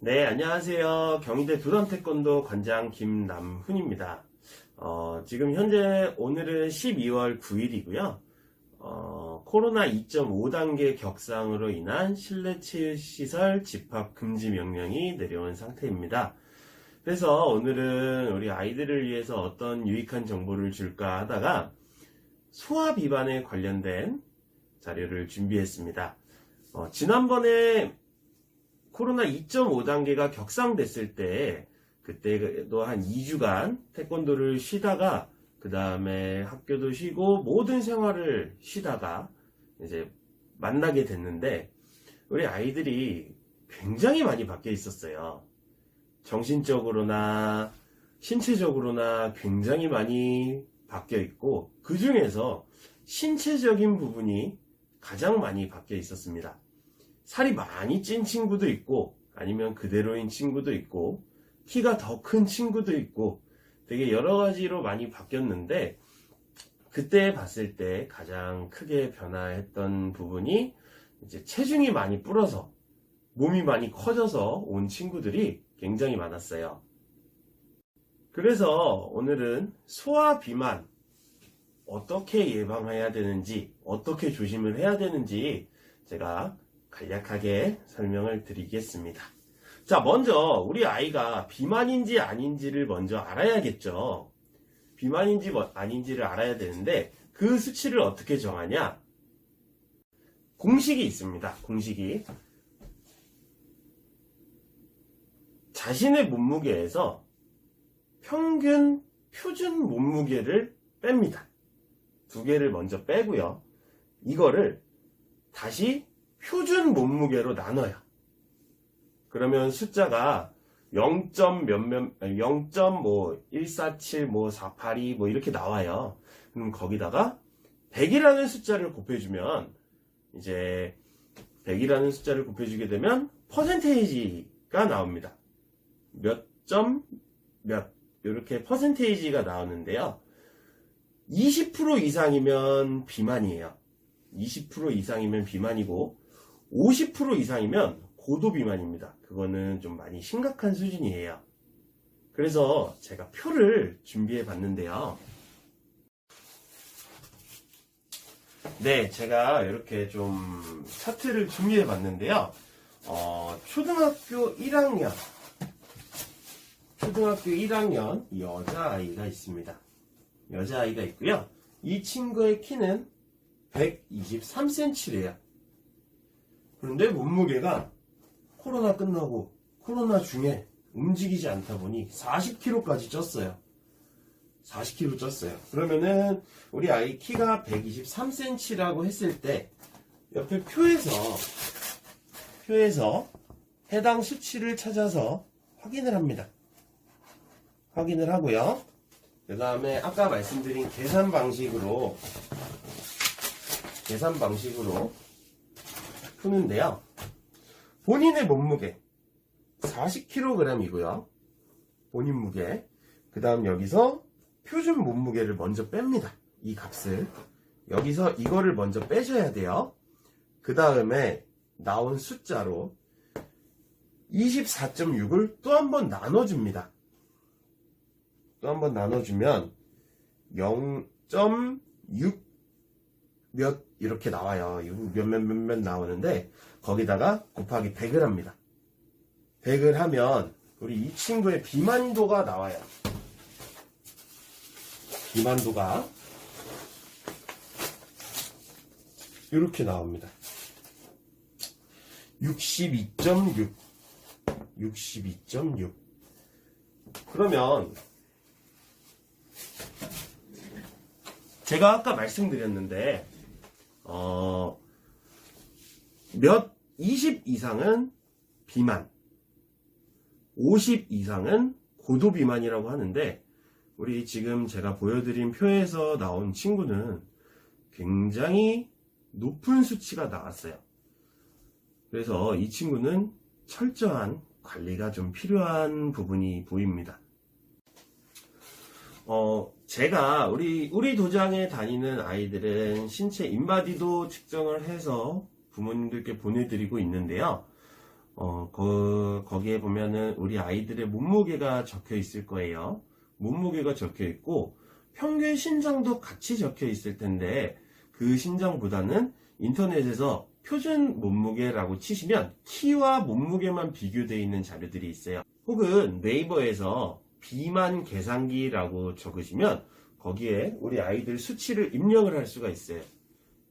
네, 안녕하세요. 경희대 두던태권도 관장 김남훈입니다. 지금 현재 오늘은 12월 9일이고요. 코로나 2.5단계 격상으로 인한 실내 체육시설 집합 금지 명령이 내려온 상태입니다. 그래서 오늘은 우리 아이들을 위해서 어떤 유익한 정보를 줄까 하다가 소아 비만에 관련된 자료를 준비했습니다. 지난번에 코로나 2.5단계가 격상됐을 때 그때도 한 2주간 태권도를 쉬다가 그 다음에 학교도 쉬고 모든 생활을 쉬다가 이제 만나게 됐는데 우리 아이들이 굉장히 많이 바뀌어 있었어요. 정신적으로나 신체적으로나 굉장히 많이 바뀌어 있고 그 중에서 신체적인 부분이 가장 많이 바뀌어 있었습니다. 살이 많이 찐 친구도 있고 아니면 그대로인 친구도 있고 키가 더 큰 친구도 있고 되게 여러 가지로 많이 바뀌었는데 그때 봤을 때 가장 크게 변화했던 부분이 이제 체중이 많이 불어서 몸이 많이 커져서 온 친구들이 굉장히 많았어요. 그래서 오늘은 소아 비만 어떻게 예방해야 되는지 어떻게 조심을 해야 되는지 제가 간략하게 설명을 드리겠습니다. 자, 먼저 우리 아이가 비만인지 아닌지를 먼저 알아야겠죠. 비만인지 아닌지를 알아야 되는데 그 수치를 어떻게 정하냐? 공식이 있습니다. 공식이. 자신의 몸무게에서 평균 표준 몸무게를 뺍니다. 두 개를 먼저 빼고요. 이거를 다시 표준 몸무게로 나눠요. 그러면 숫자가 0.147, 482 이렇게 나와요. 그럼 거기다가 100이라는 숫자를 곱해주면 이제 100이라는 숫자를 곱해주게 되면 퍼센테이지가 나옵니다. 몇 이렇게 퍼센테이지가 나오는데요. 20% 이상이면 비만이에요. 20% 이상이면 비만이고 50% 이상이면 고도 비만입니다. 그거는 좀 많이 심각한 수준이에요. 그래서 제가 표를 준비해 봤는데요. 네, 제가 이렇게 좀 차트를 준비해 봤는데요. 초등학교 1학년 여자아이가 있습니다. 여자아이가 있고요. 이 친구의 키는 123cm래요. 그런데 몸무게가 코로나 끝나고 코로나 중에 움직이지 않다 보니 40kg까지 쪘어요. 40kg 쪘어요. 그러면은 우리 아이 키가 123cm라고 했을 때 옆에 표에서 해당 수치를 찾아서 확인을 합니다. 확인을 하고요. 그 다음에 아까 말씀드린 계산 방식으로 푸는데요. 본인의 몸무게 40kg이고요. 본인 무게. 그 다음 여기서 표준 몸무게를 먼저 뺍니다. 이 값을. 여기서 이거를 먼저 빼셔야 돼요. 그 다음에 나온 숫자로 24.6을 또 한 번 나눠줍니다. 또 한 번 나눠주면 0.6 몇 이렇게 나와요. 몇몇 나오는데 거기다가 곱하기 100을 합니다. 100을 하면 우리 이 친구의 비만도가 나와요. 비만도가 이렇게 나옵니다. 62.6 그러면 제가 아까 말씀드렸는데 20 이상은 비만, 50 이상은 고도 비만이라고 하는데 우리 지금 제가 보여드린 표에서 나온 친구는 굉장히 높은 수치가 나왔어요. 그래서 이 친구는 철저한 관리가 좀 필요한 부분이 보입니다. 제가 우리 도장에 다니는 아이들은 신체 인바디도 측정을 해서 부모님들께 보내드리고 있는데요. 거기에 보면은 우리 아이들의 몸무게가 적혀 있을 거예요. 몸무게가 적혀 있고 평균 신장도 같이 적혀 있을 텐데 그 신장보다는 인터넷에서 표준 몸무게라고 치시면 키와 몸무게만 비교되어 있는 자료들이 있어요. 혹은 네이버에서 비만 계산기라고 적으시면 거기에 우리 아이들 수치를 입력을 할 수가 있어요.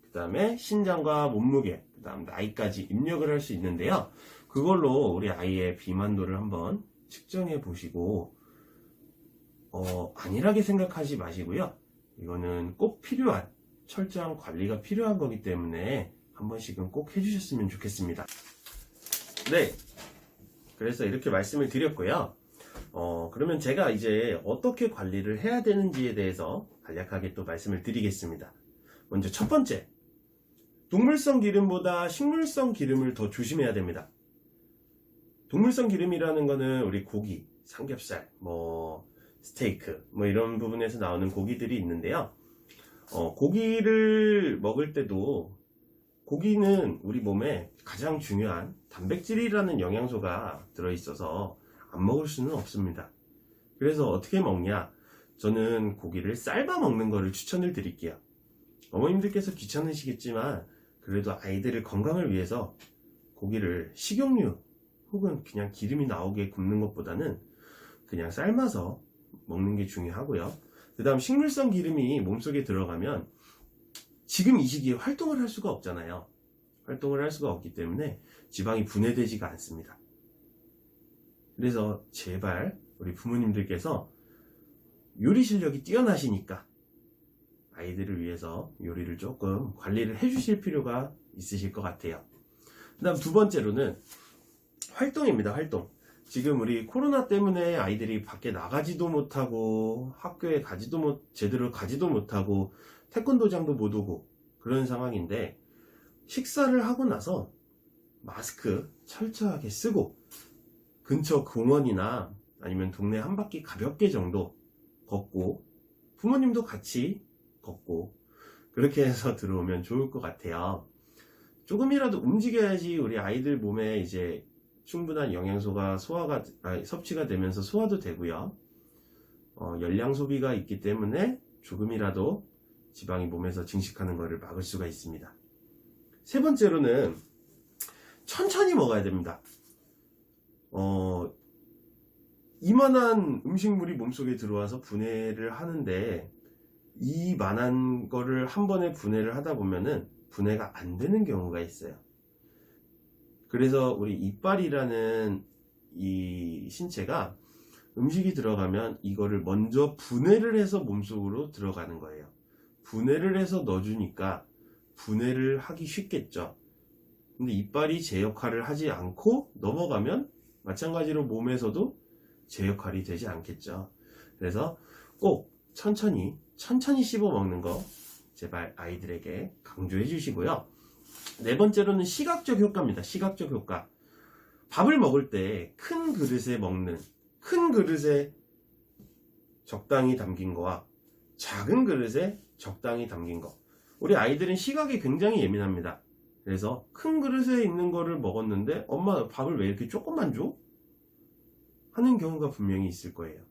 그 다음에 신장과 몸무게, 그 다음 나이까지 입력을 할 수 있는데요. 그걸로 우리 아이의 비만도를 한번 측정해 보시고 안일하게 생각하지 마시고요. 이거는 꼭 필요한, 철저한 관리가 필요한 거기 때문에 한 번씩은 꼭 해주셨으면 좋겠습니다. 네, 그래서 이렇게 말씀을 드렸고요. 그러면 제가 이제 어떻게 관리를 해야 되는지에 대해서 간략하게 또 말씀을 드리겠습니다. 먼저 첫 번째, 동물성 기름보다 식물성 기름을 더 조심해야 됩니다. 동물성 기름이라는 거는 우리 고기, 삼겹살, 스테이크, 이런 부분에서 나오는 고기들이 있는데요. 고기를 먹을 때도 고기는 우리 몸에 가장 중요한 단백질이라는 영양소가 들어있어서 안 먹을 수는 없습니다. 그래서 어떻게 먹냐? 저는 고기를 삶아 먹는 거를 추천을 드릴게요. 어머님들께서 귀찮으시겠지만 그래도 아이들의 건강을 위해서 고기를 식용유 혹은 그냥 기름이 나오게 굽는 것보다는 그냥 삶아서 먹는 게 중요하고요. 그 다음 식물성 기름이 몸속에 들어가면 지금 이 시기에 활동을 할 수가 없잖아요. 활동을 할 수가 없기 때문에 지방이 분해되지가 않습니다. 그래서 제발 우리 부모님들께서 요리 실력이 뛰어나시니까 아이들을 위해서 요리를 조금 관리를 해주실 필요가 있으실 것 같아요. 그 다음 두 번째로는 활동입니다. 활동. 지금 우리 코로나 때문에 아이들이 밖에 나가지도 못하고 학교에 제대로 가지도 못하고 태권도장도 못 오고 그런 상황인데 식사를 하고 나서 마스크 철저하게 쓰고 근처 공원이나 아니면 동네 한 바퀴 가볍게 정도 걷고 부모님도 같이 걷고 그렇게 해서 들어오면 좋을 것 같아요. 조금이라도 움직여야지 우리 아이들 몸에 이제 충분한 영양소가 섭취가 되면서 소화도 되고요. 열량 소비가 있기 때문에 조금이라도 지방이 몸에서 증식하는 것을 막을 수가 있습니다. 세 번째로는 천천히 먹어야 됩니다. 이만한 음식물이 몸속에 들어와서 분해를 하는데 이만한 거를 한 번에 분해를 하다 보면은 분해가 안 되는 경우가 있어요. 그래서 우리 이빨이라는 이 신체가 음식이 들어가면 이거를 먼저 분해를 해서 몸속으로 들어가는 거예요. 분해를 해서 넣어주니까 분해를 하기 쉽겠죠. 근데 이빨이 제 역할을 하지 않고 넘어가면 마찬가지로 몸에서도 제 역할이 되지 않겠죠. 그래서 꼭 천천히 씹어 먹는 거 제발 아이들에게 강조해 주시고요. 네 번째로는 시각적 효과입니다. 시각적 효과. 밥을 먹을 때 큰 그릇에 먹는, 큰 그릇에 적당히 담긴 거와 작은 그릇에 적당히 담긴 거. 우리 아이들은 시각이 굉장히 예민합니다. 그래서 큰 그릇에 있는 거를 먹었는데 엄마 밥을 왜 이렇게 조금만 줘? 하는 경우가 분명히 있을 거예요.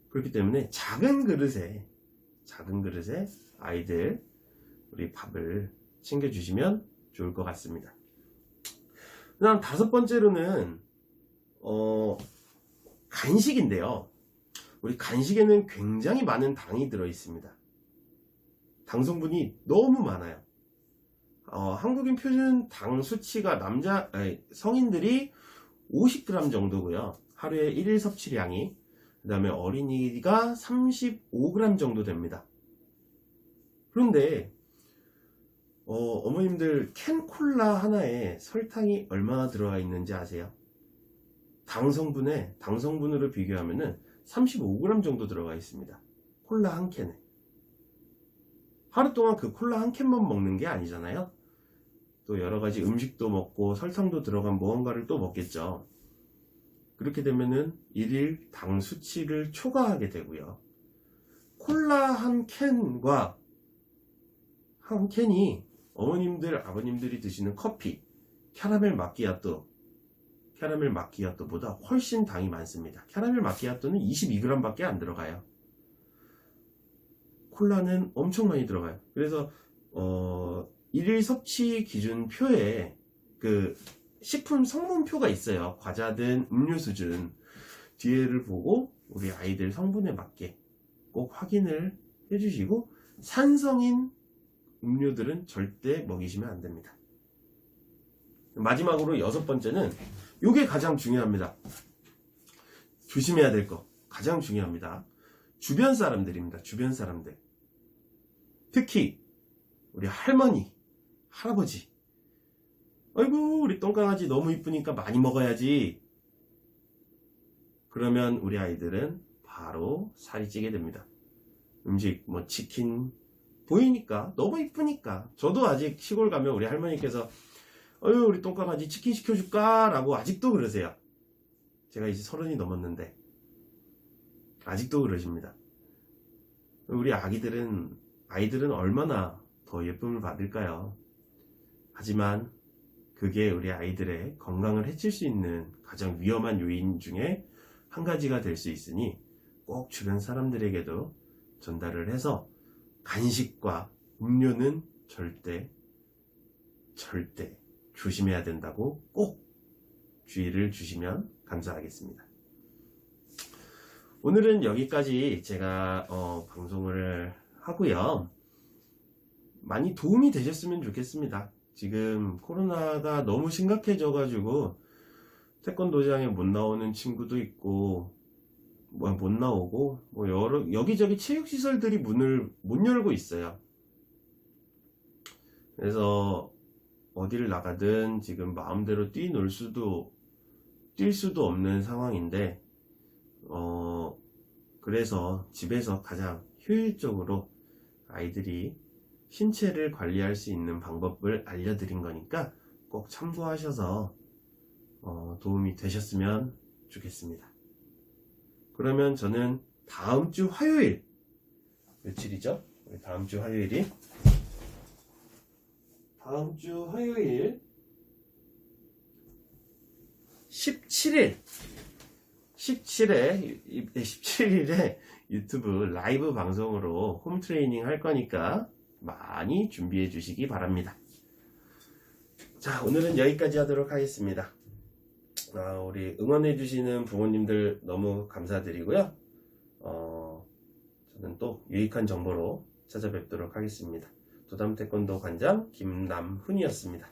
그렇기 때문에 작은 그릇에 아이들 우리 밥을 챙겨주시면 좋을 것 같습니다. 그 다음 다섯 번째로는 간식인데요. 우리 간식에는 굉장히 많은 당이 들어 있습니다. 당 성분이 너무 많아요. 한국인 표준 당 수치가 성인들이 50g 정도고요. 하루에 1일 섭취량이. 그 다음에 어린이가 35g 정도 됩니다. 그런데 어머님들 캔 콜라 하나에 설탕이 얼마나 들어가 있는지 아세요? 당 성분으로 비교하면은 35g 정도 들어가 있습니다. 콜라 한 캔에. 하루 동안 그 콜라 한 캔만 먹는 게 아니잖아요. 또 여러 가지 음식도 먹고 설탕도 들어간 무언가를 또 먹겠죠. 그렇게 되면은 1일 당 수치를 초과하게 되고요. 콜라 한 캔이 어머님들, 아버님들이 드시는 커피, 캐러멜 마끼아또 캐러멜 마키아토보다 훨씬 당이 많습니다. 캐러멜 마키아토는 22g 밖에 안 들어가요. 콜라는 엄청 많이 들어가요. 그래서 일일 섭취 기준표에 그 식품 성분표가 있어요. 과자든 음료수든 뒤에를 보고 우리 아이들 성분에 맞게 꼭 확인을 해주시고, 산성인 음료들은 절대 먹이시면 안 됩니다. 마지막으로 6번째는 요게 가장 중요합니다. 조심해야 될 거 가장 중요합니다. 주변 사람들입니다. 주변 사람들. 특히 우리 할머니, 할아버지. 아이고 우리 똥강아지 너무 이쁘니까 많이 먹어야지. 그러면 우리 아이들은 바로 살이 찌게 됩니다. 음식 뭐 치킨 보이니까 너무 이쁘니까. 저도 아직 시골 가면 우리 할머니께서 어휴 우리 똥강아지 치킨 시켜줄까? 라고 아직도 그러세요. 제가 이제 30이 넘었는데 아직도 그러십니다. 우리 아이들은 얼마나 더 예쁨을 받을까요? 하지만 그게 우리 아이들의 건강을 해칠 수 있는 가장 위험한 요인 중에 한 가지가 될 수 있으니 꼭 주변 사람들에게도 전달을 해서 간식과 음료는 절대 조심해야 된다고 꼭 주의를 주시면 감사하겠습니다. 오늘은 여기까지 제가 방송을 하고요. 많이 도움이 되셨으면 좋겠습니다. 지금 코로나가 너무 심각해져 가지고 태권도장에 못 나오는 친구도 있고 못 나오고 여기저기 체육시설들이 문을 못 열고 있어요. 그래서 어디를 나가든 지금 마음대로 뛸 수도 없는 상황인데 그래서 집에서 가장 효율적으로 아이들이 신체를 관리할 수 있는 방법을 알려드린 거니까 꼭 참고하셔서 도움이 되셨으면 좋겠습니다. 그러면 저는 다음 주 화요일, 며칠이죠? 다음 주 화요일 17일에 유튜브 라이브 방송으로 홈 트레이닝 할 거니까 많이 준비해 주시기 바랍니다. 자, 오늘은 여기까지 하도록 하겠습니다. 우리 응원해 주시는 부모님들 너무 감사드리고요. 저는 또 유익한 정보로 찾아뵙도록 하겠습니다. 도담 태권도 관장 김남훈이었습니다.